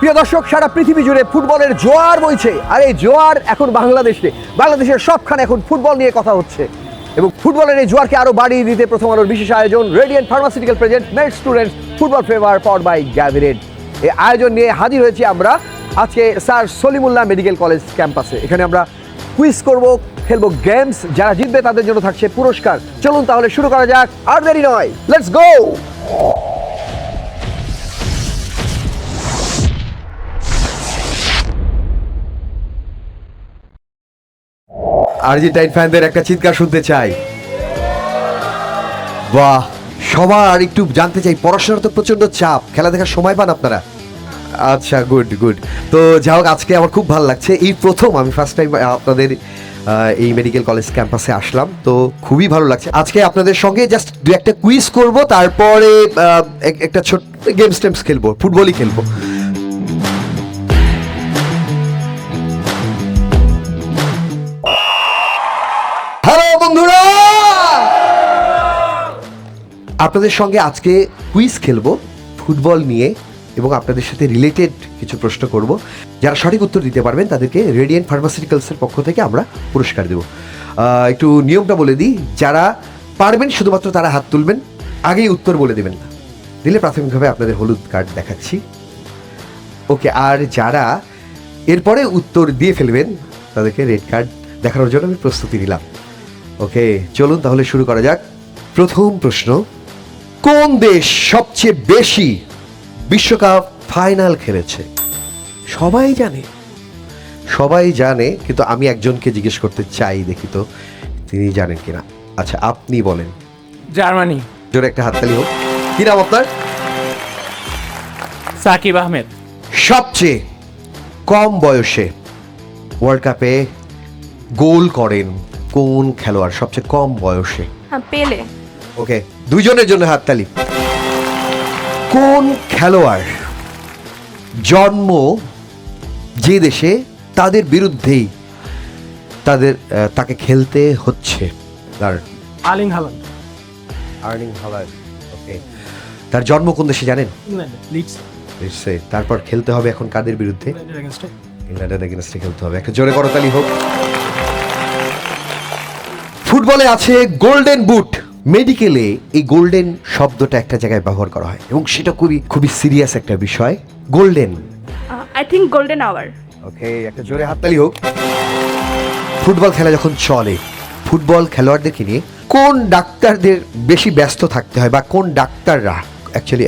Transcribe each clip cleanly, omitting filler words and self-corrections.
প্রিয় দর্শক, সারা পৃথিবী জুড়ে ফুটবলের জোয়ার বইছে। আর এই জোয়ার এখন বাংলাদেশের সবখানে এখন ফুটবল নিয়ে কথা হচ্ছে। এবং ফুটবলের এই জোয়ারকে আরো বাড়িয়ে দিতে প্রথম আলোর বিশেষ আয়োজন Radiant pharmaceutical present med students football fever powered by গ্যাভিরেট। এই আয়োজন নিয়ে হাজির হয়েছি আমরা আজকে স্যার সলিমুল্লাহ মেডিকেল কলেজ ক্যাম্পাসে। এখানে আমরা কুইজ করব, খেলবো গেমস। যারা জিতবে তাদের জন্য থাকছে পুরস্কার। চলুন তাহলে শুরু করা যাক, আর দেরি নয়, লেটস গো। আর্জেন্টাইন ফ্যানদের একটা চিৎকার শুনতে চাই। বাহ, সবার একটু জানতে চাই, পড়াশোনার তো প্রচন্ড চাপ, খেলা দেখার সময় পান আপনারা? আচ্ছা, গুড গুড। তো যাই হোক, আজকে আমার খুব ভালো লাগছে। এই প্রথম আমি ফার্স্ট টাইম আপনাদের এই মেডিকেল কলেজ ক্যাম্পাসে আসলাম, তো খুবই ভালো লাগছে। আজকে আপনাদের সঙ্গে জাস্ট দু একটা কুইজ করব, তারপরে একটা ছোট গেমস টেমস খেলবো, ফুটবলই খেলবো। হ্যালো বন্ধুরা, আপনাদের সঙ্গে আজকে কুইজ খেলবো ফুটবল নিয়ে এবং আপনাদের সাথে রিলেটেড কিছু প্রশ্ন করব। যারা সঠিক উত্তর দিতে পারবেন তাদেরকে রেডিয়েন্ট ফার্মাসিউটিক্যালসের পক্ষ থেকে আমরা পুরস্কার দেব। একটু নিয়মটা বলে দিই, যারা পারবেন শুধুমাত্র তারা হাত তুলবেন, আগেই উত্তর বলে দেবেন না, দিলে প্রাথমিকভাবে আপনাদের হলুদ কার্ড দেখাচ্ছি। ওকে, আর যারা এরপরে উত্তর দিয়ে ফেলবেন তাদেরকে রেড কার্ড দেখানোর জন্য আমি প্রস্তুতি নিলাম। ওকে, চলুন তাহলে শুরু করা যাক। প্রথম প্রশ্ন, কোন দেশ সবচেয়ে বেশি বিশ্বকাপ ফাইনাল খেলেছে? সবাই জানে, কিন্তু আমি একজনকে জিজ্ঞেস করতে চাই, দেখি তো তিনি জানেন কিনা। আচ্ছা, আপনি বলেন। জার্মানি। জোরে একটা হাততালি হোক। কি নাম আপনার? সাকিব আহমেদ। সবচেয়ে কম বয়সে ওয়ার্ল্ড কাপে গোল করেন কোন খেলোয়াড় সবচেয়ে কম বয়সে? পেলে। ওকে, দুইজনের জন্য হাততালি। কোন খেলোয়াড় জন্ম যে দেশে, তাদের বিরুদ্ধেই তাকে খেলতে হচ্ছে? Erling Haaland. ওকে, তার জন্ম কোন দেশে জানেন? লিডস। তারপর খেলতে হবে এখন কাদের বিরুদ্ধে? ইংল্যান্ডের এগেইনস্টে খেলতে হবে। একটা জোরে করতালি হোক। ফুটবলে আছে গোল্ডেন বুট, মেডিকেলে এই গোল্ডেন শব্দটা একটা জায়গায় ব্যবহার করা হয় এবং সেটা খুবই সিরিয়াস একটা বিষয়। Golden, I think golden hour. Okay, একটা জোরে হাততালি হোক। ফুটবল খেলা যখন চলে, ফুটবল খেলোয়াড়দেরকে নিয়ে কোন ডাক্তারদের বেশি ব্যস্ত থাকতে হয়, বা কোন ডাক্তাররা অ্যাকচুয়ালি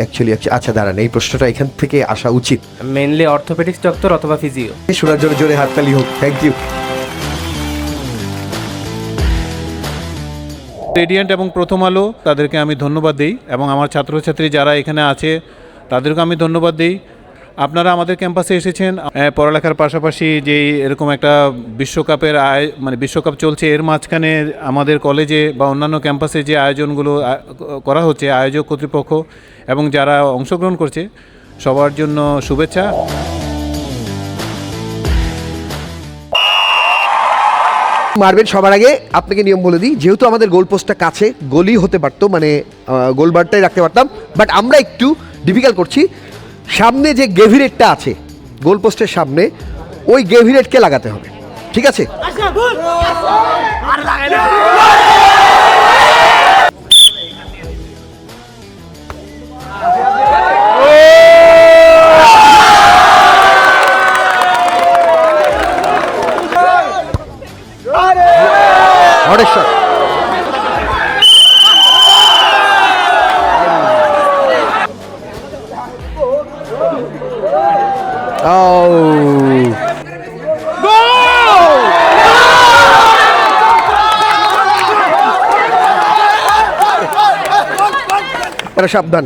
আচ্ছা দাঁড়ান, এই প্রশ্নটা এখান থেকে আসা উচিত। মেইনলি অর্থোপেডিক্স ডক্টর অথবা ফিজিও। শোনার জন্য জোরে হাততালি হোক। Thank you. রেডিয়েন্ট এবং প্রথম আলো তাদেরকে আমি ধন্যবাদ দিই, এবং আমার ছাত্রছাত্রী যারা এখানে আছে তাদেরকে আমি ধন্যবাদ দিই। আপনারা আমাদের ক্যাম্পাসে এসেছেন পড়ালেখার পাশাপাশি, যে এরকম একটা বিশ্বকাপের বিশ্বকাপ চলছে, এর মাঝখানে আমাদের কলেজে বা অন্যান্য ক্যাম্পাসে যে আয়োজনগুলো করা হচ্ছে, আয়োজক কর্তৃপক্ষ এবং যারা অংশগ্রহণ করছে, সবার জন্য শুভেচ্ছা। মারবেন সবার আগে আপনাকে নিয়ম বলে দিই, যেহেতু আমাদের গোল পোস্টটা কাছে, গোলই হতে পারতো, মানে গোল বারটাই রাখতে পারতাম, বাট আমরা একটু ডিফিকাল্ট করছি। সামনে যে গেভিরেটটা আছে গোল পোস্টের সামনে, ওই গেভিরেটকে লাগাতে হবে, ঠিক আছে? অনেশ্বর, সাবধান।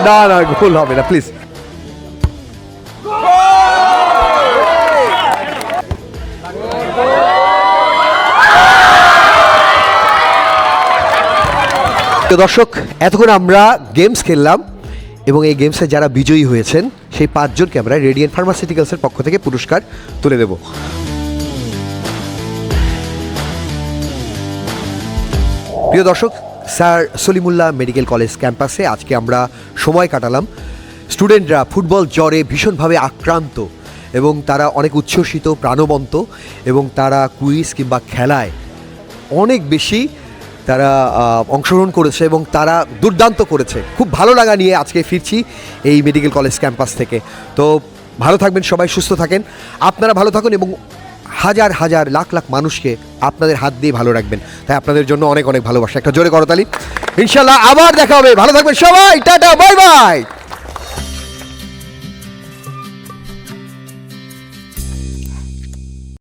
না না, গোল হবে না, প্লিজ। দর্শক, এতক্ষণ আমরা গেমস খেললাম এবং এই গেমসে যারা বিজয়ী হয়েছেন সেই 5 জনকে আমরা রেডিয়েন্ট ফার্মাসিউটিক্যালসের পক্ষ থেকে পুরস্কার তুলে দেব। প্রিয় দর্শক, স্যার সলিমুল্লাহ মেডিকেল কলেজ ক্যাম্পাসে আজকে আমরা সময় কাটালাম। স্টুডেন্টরা ফুটবল জ্বরে ভীষণভাবে আক্রান্ত এবং তারা অনেক উচ্ছ্বসিত, প্রাণবন্ত এবং তারা কুইজ কিংবা খেলায় অনেক বেশি তারা অংশগ্রহণ করেছে এবং তারা দুর্দান্ত করেছে। খুব ভালো লাগা নিয়ে আজকে ফিরছি এই মেডিকেল কলেজ ক্যাম্পাস থেকে। তো ভালো থাকবেন সবাই, সুস্থ থাকেন, আপনারা ভালো থাকুন এবং হাজার হাজার লাখ লাখ মানুষকে আপনাদের হাত দিয়ে ভালো রাখবেন। তাই আপনাদের জন্য অনেক অনেক ভালোবাসা। একটা জোরে করতালি। ইনশাল্লাহ আবার দেখা হবে। ভালো থাকবেন সবাই, টাটা, বাই বাই।